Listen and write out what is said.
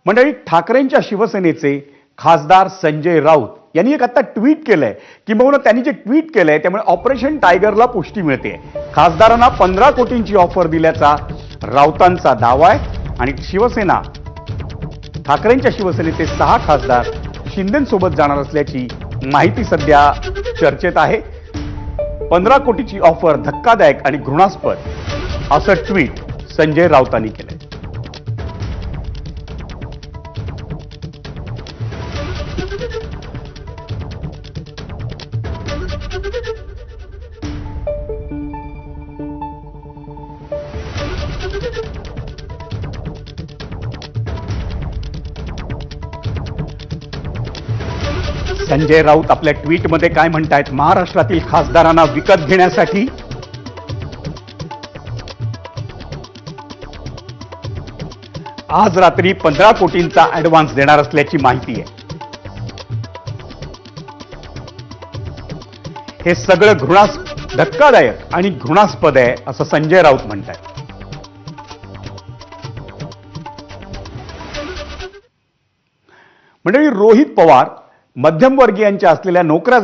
मंडळी, ठाकरेंच्या शिवसेनेचे खासदार संजय राऊत यांनी एक आता ट्विट केलंय. किंबहुना त्यांनी जे ट्विट केलंय त्यामुळे ऑपरेशन टायगरला पुष्टी मिळते. खासदारांना 15 कोटींची ऑफर दिल्याचा राऊतांचा दावा आहे आणि शिवसेना ठाकरेंच्या शिवसेनेचे 6 खासदार शिंदेंसोबत जाणार असल्याची माहिती सध्या चर्चेत आहे. 15 कोटीची ऑफर धक्कादायक आणि घृणास्पद असं ट्विट संजय राऊतांनी केलंय. संजय राऊत आपल्या ट्विटमध्ये काय म्हणतायत? महाराष्ट्रातील खासदारांना विकत घेण्यासाठी आज रात्री 15 कोटींचा ऍडव्हान्स देणार असल्याची माहिती आहे. हे सगळं धक्कादायक आणि घृणास्पद आहे असं संजय राऊत म्हणतायत. मंडळी, रोहित पवार मध्यमवर्गीयांच्या असलेल्या नोकऱ्या